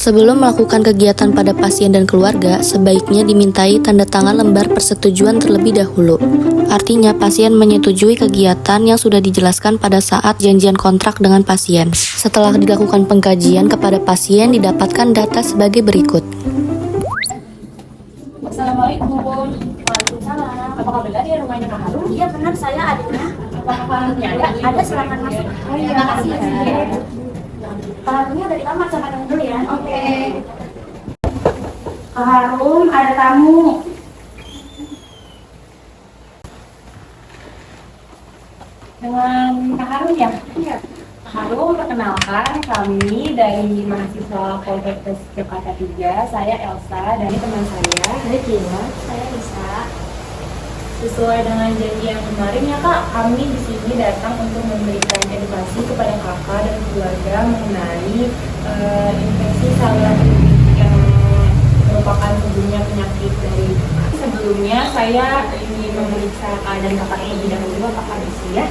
Sebelum melakukan kegiatan pada pasien dan keluarga, sebaiknya dimintai tanda tangan lembar persetujuan terlebih dahulu. Artinya, pasien menyetujui kegiatan yang sudah dijelaskan pada saat janjian kontrak dengan pasien. Setelah dilakukan pengkajian kepada pasien, didapatkan data sebagai berikut. Assalamualaikum. Waalaikumsalam. Apakah benar ya rumahnya Kak Harum? Iya benar, saya adiknya. Apakah Kak Harumnya ada? Ada, silakan masuk. Oh iya, makasih ya. Kak Harumnya dari kamar, sama teman dulu ya. Oke. Kak Harum, ada tamu. Dengan Kak Harum ya? Iya. Kak Harum, perkenalkan kami dari mahasiswa Poltekkes Jakarta 3. Saya Elsa dan teman saya. Saya Gina, saya Lisa. Sesuai dengan janji yang kemarin ya Kak, kami di sini datang untuk memberikan edukasi kepada kakak dan keluarga mengenai infeksi saluran kemih yang merupakan sebelumnya penyakit dari. Sebelumnya saya ingin memeriksa keadaan kakak terlebih dahulu, apakah bisa ya?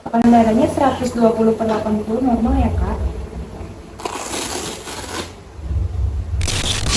Tekanan darahnya 120/80 normal ya Kak?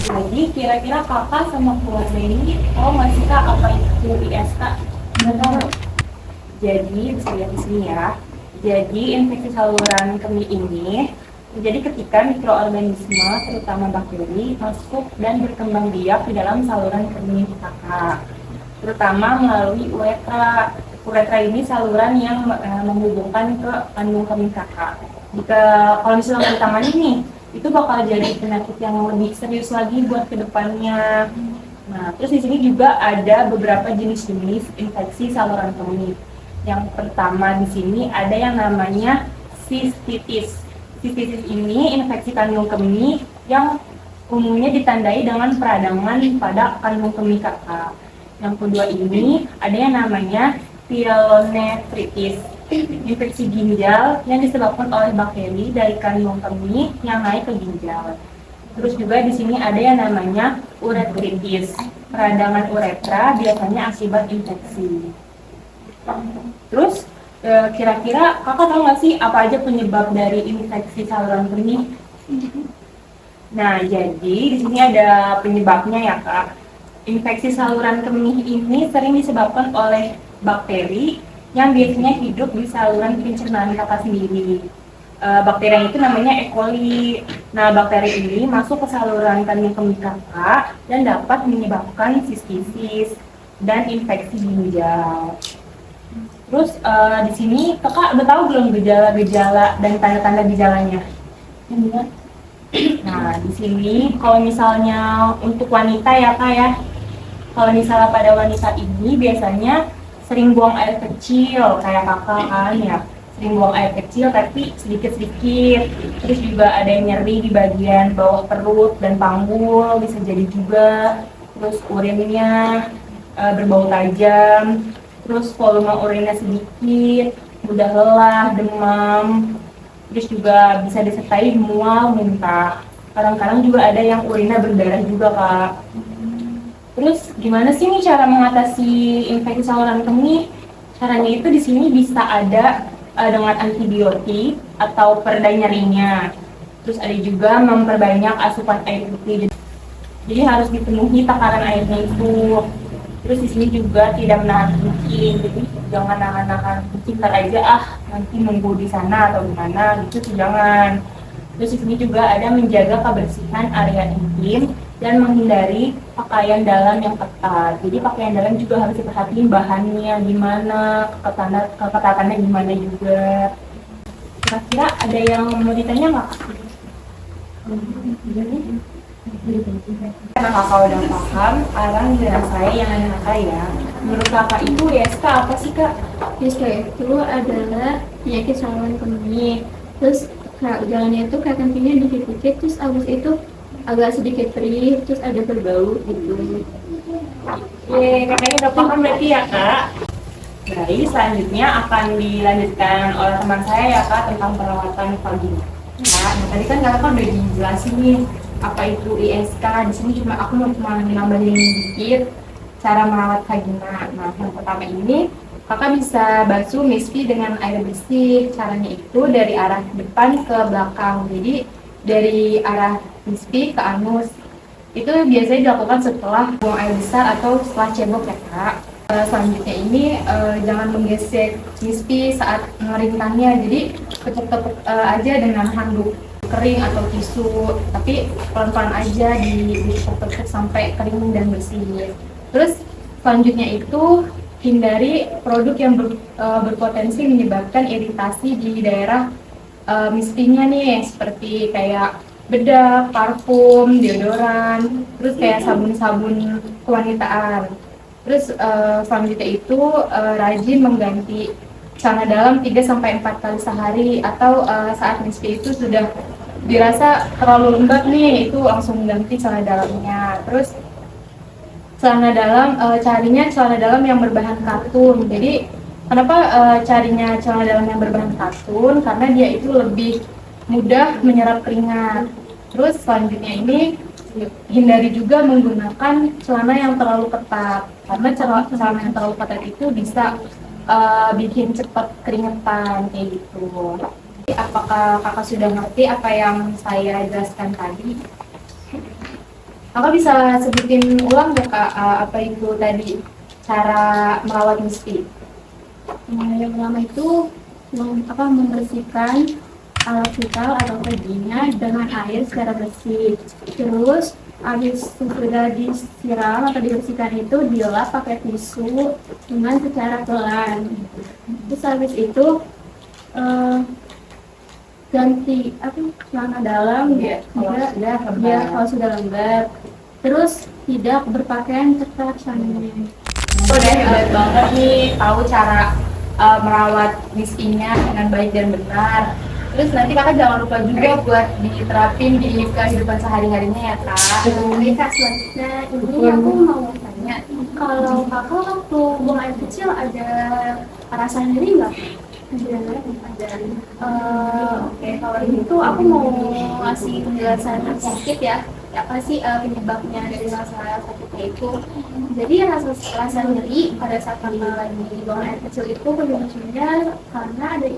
Jadi kira-kira kakak sama keluarga ini tahu nggak sih Kak apa itu ISK? Benar. Jadi bisa lihat di sini ya. Jadi infeksi saluran kemih ini terjadi ketika mikroorganisme terutama bakteri masuk dan berkembang biak di dalam saluran kemih kakak, terutama melalui uretra. Uretra ini saluran yang menghubungkan ke kandung kemih kakak. Kalau misalnya ditangani nih, itu bakal jadi penyakit yang lebih serius lagi buat kedepannya. Nah, terus di sini juga ada beberapa jenis-jenis infeksi saluran kemih. Yang pertama di sini ada yang namanya sistitis. Sistitis ini infeksi kandung kemih yang umumnya ditandai dengan peradangan pada kandung kemih kakak. Yang kedua ini ada yang namanya pyelonefritis, infeksi ginjal yang disebabkan oleh bakteri dari kandung kemih yang naik ke ginjal. Terus juga di sini ada yang namanya uretritis, peradangan uretra biasanya akibat infeksi. Terus kira-kira kakak tahu nggak sih apa aja penyebab dari infeksi saluran kemih? Nah, jadi di sini ada penyebabnya ya Kak. Infeksi saluran kemih ini sering disebabkan oleh bakteri yang biasanya hidup di saluran pencernaan kakak sendiri. Bakteri yang itu namanya E. coli. Nah, bakteri ini masuk ke saluran kandung kemih kakak dan dapat menyebabkan sistitis dan infeksi ginjal. Terus di sini kakak udah tahu belum gejala-gejala dan tanda-tanda gejalanya? Nah, di sini kalau misalnya untuk wanita ya Kak ya, kalau misalnya pada wanita ini biasanya sering buang air kecil kayak kakak kan ya, sering buang air kecil tapi sedikit-sedikit. Terus juga ada yang nyeri di bagian bawah perut dan panggul bisa jadi juga. Terus urinnya berbau tajam, terus volume urinnya sedikit, mudah lelah, demam. Terus juga bisa disertai mual, muntah. Kadang-kadang juga ada yang urinnya berdarah juga Kak. Terus gimana sih nih cara mengatasi infeksi saluran kemih? Caranya itu di sini bisa ada dengan antibiotik atau pereda nyerinya. Terus ada juga memperbanyak asupan air putih. Jadi harus dipenuhi takaran airnya itu. Terus di sini juga tidak menahan kencing. Jadi jangan nahan kencing aja nanti nunggu di sana atau gimana gitu, jangan. Terus di sini juga ada menjaga kebersihan area intim dan menghindari pakaian dalam yang ketat. Jadi pakaian dalam juga harus diperhatiin bahannya gimana, keketatannya gimana juga. Kira-kira ada yang mau ditanya nggak? Karena kakak udah paham, sekarang giliran saya yang nanya kakak ya. Menurut kakak itu ISK apa sih Kak? ISK itu adalah penyakit saluran kemih. Terus jalannya itu kayak kencingnya dikit-dikit, terus abis itu agak sedikit perih, terus ada berbau gitu. Kakaknya udah paham berarti ya Kak? Baik, selanjutnya akan dilanjutkan oleh teman saya ya Kak tentang perawatan vagina. Nah, tadi kan kakak udah dijelasin nih apa itu ISK. Di sini aku mau nambahin dikit. cara merawat vagina. Nah, yang pertama ini kakak bisa basuh misfi dengan air bersih. Caranya itu dari arah depan ke belakang. Jadi dari arah misfi ke anus. Itu biasanya dilakukan setelah buang air besar atau setelah cebok ya kak. Selanjutnya ini jangan menggesek misfi saat mengeringkannya. Jadi tepuk-tepuk aja dengan handuk kering atau tisu, tapi pelan-pelan aja ditepuk-tepuk sampai kering dan bersih. Terus selanjutnya itu hindari produk yang berpotensi menyebabkan iritasi di daerah misfinya nih, seperti kayak bedak, parfum, deodoran, terus kayak sabun-sabun kewanitaan. Terus selanjutnya itu rajin mengganti celana dalam 3-4 kali sehari, atau saat misfi itu sudah dirasa terlalu lembab nih, itu langsung ganti celana dalamnya. Terus celana dalam, carinya celana dalam yang berbahan katun. Jadi kenapa carinya celana dalam yang berbahan katun? Karena dia itu lebih mudah menyerap keringat. Terus selanjutnya ini hindari juga menggunakan celana yang terlalu ketat, karena celana yang terlalu ketat itu bisa bikin cepat keringetan kayak gitu. Apakah kakak sudah ngerti apa yang saya jelaskan tadi? Kakak bisa sebutin ulang nggak kak, apa itu tadi cara merawat misfi? Nah, yang pertama itu membersihkan alat vital atau vagina dengan air secara bersih. Terus habis sudah disiram atau dibersihkan itu dilap pakai tisu dengan secara pelan. Terus habis itu ganti celana dalam ya, kalau sudah lembab. Terus tidak berpakaian ketat sananya. Udah hebat banget nih, tahu cara merawat misfinya dengan baik dan benar. Terus nanti kakak jangan lupa juga buat diterapin di kehidupan sehari-harinya ya kak. Oke kak, selanjutnya ini aku mau tanya, kalau kakak waktu buang air kecil ada rasa nyeri nggak? Ada. Oke, kalau gitu aku mau ngasih penjelasan sedikit ya. Apa sih penyebabnya dari rasa sakitnya itu? Jadi rasa nyeri pada saat kakak lagi buang air kecil itu penyebabnya karena ada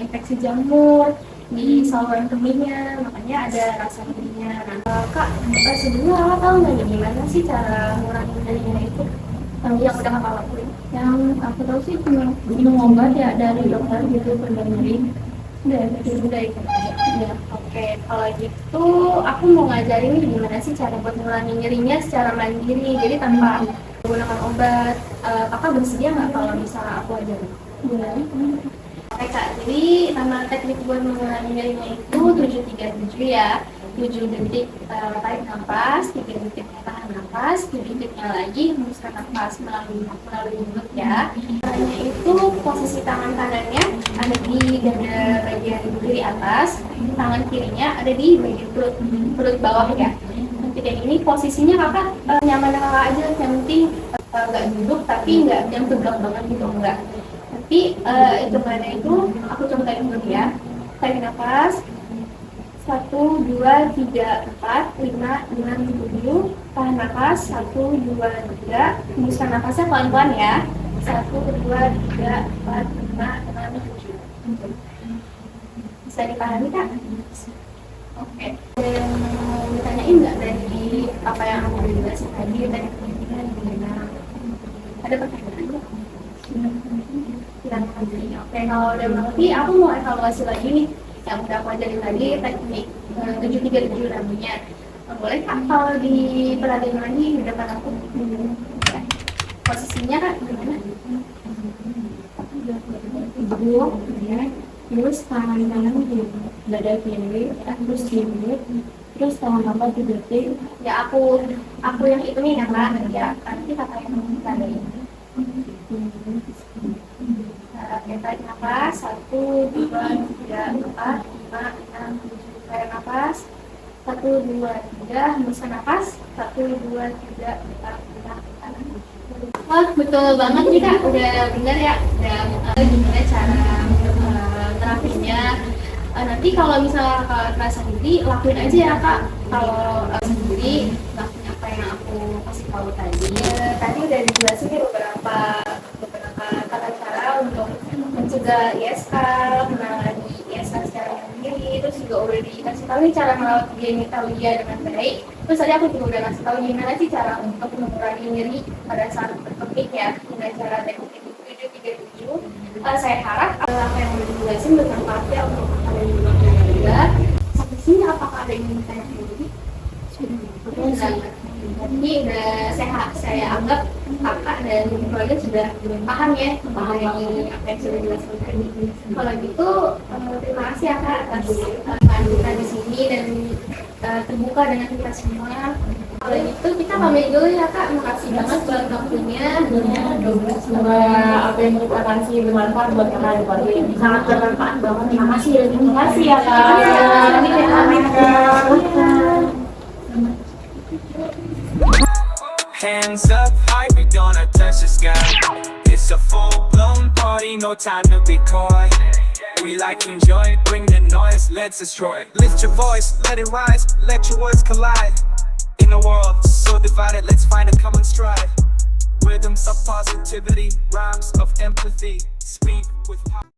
infeksi jamur di saluran kemihnya, makanya ada rasa nyerinya. Nah, kak, sebelumnya kakak tahu nggak nih gimana sih cara ngurangin nyerinya itu? Yang udah kakak lakuin? Yang aku tahu sih cuma minum obat ya dari dokter gitu pendam nyeri. Udah itu aja. Ya, oke. Kalau gitu, aku mau ngajarin nih gimana sih cara buat ngurangin nyerinya secara mandiri, jadi tanpa menggunakan obat. Kakak bersedia nggak kalau misalnya aku ajarin? Boleh. Oke kak, jadi nama teknik buat mengurangi nyerinya itu 7-3-7 ya. 7 detik tarik nafas, 3 detiknya tahan nafas, 7 detiknya lagi hembuskan nafas melalui mulut ya. Caranya itu posisi tangan kanannya ada di dada bagian kiri atas, tangan kirinya ada di bagian perut bawah ya. Nanti kayak gini posisinya kakak nyaman kakak aja, yang penting nggak duduk tapi nggak yang tegak banget gitu, enggak. Tapi hitungannya itu aku contohin dulu ya. Tarik nafas 1, 2, 3, 4, 5, 6, 7. Tahan nafas 1, 2, 3. Hembuskan nafasnya pelan-pelan ya. 1, 2, 3, 4, 5, 6, 7. Bisa dipahami kak? Oke. Ada yang mau ditanyain nggak dari apa yang aku jelasin tadi, dari pendidikan gimana? Ada pertanyaan nggak? Silakan. Oke, kalau udah mengerti, aku mau evaluasi lagi nih yang udah aku ajarin tadi, teknik 7-3-7 namanya. Boleh kak kalau diperhatiin lagi di depan aku? Posisinya kak gimana? Duduk ya. Terus tangan kanan di dada kiri, terus diambil, terus tangan apa didetik. Ya aku yang hitungin ya kak. Ya nanti kakak yang tadi. Oke, tarik nafas 1, 2, 3, 4, 5, 6, 7. Tarik nafas 1, 2, 3. Hembuskan nafas 1, 2, 3, 4, 5, 6. Wah, betul banget nih kak, udah bener ya. Udah gimana cara terapinya. Nanti kalau misalnya kakak terasa sendiri, lakuin aja ya kak. Kalau sendiri, lakuin apa yang aku kasih tahu tahu tadi. Tadi udah dijelasin ya beberapa tata cara untuk mencegah ISK, menangani ISK secara mandiri. Terus juga udah dikasih tahu nih cara merawat genitalia dengan baik. Terus tadi aku juga udah kasih tahu gimana sih cara untuk mengurangi nyeri pada saat berkepik ya dengan cara teknik 737. Saya harap apa yang udah dijelasin bermanfaat ya untuk kalian juga. Sampai sini apakah ada yang ingin saya lagi? Jadi udah saya anggap kakak dan keluarga sudah paham ya mengenai apa yang sudah dijelaskan tadi. Kalau gitu terima kasih ya kak atas kehadiran di sini dan terbuka dengan kita semua. Kalau gitu kita pamit dulu ya kak. Makasih banget buat waktunya. Semoga apa yang kita kasih bermanfaat buat kakak dan keluarga ini. Sangat bermanfaat banget. Terima kasih ya. Terima kasih ya kak. Hands up high, we gonna touch the sky. It's a full-blown party, no time to be coy. We like to enjoy, bring the noise, let's destroy. Lift your voice, let it rise, let your words collide. In a world so divided, let's find a common stride. Rhythms of positivity, rhymes of empathy.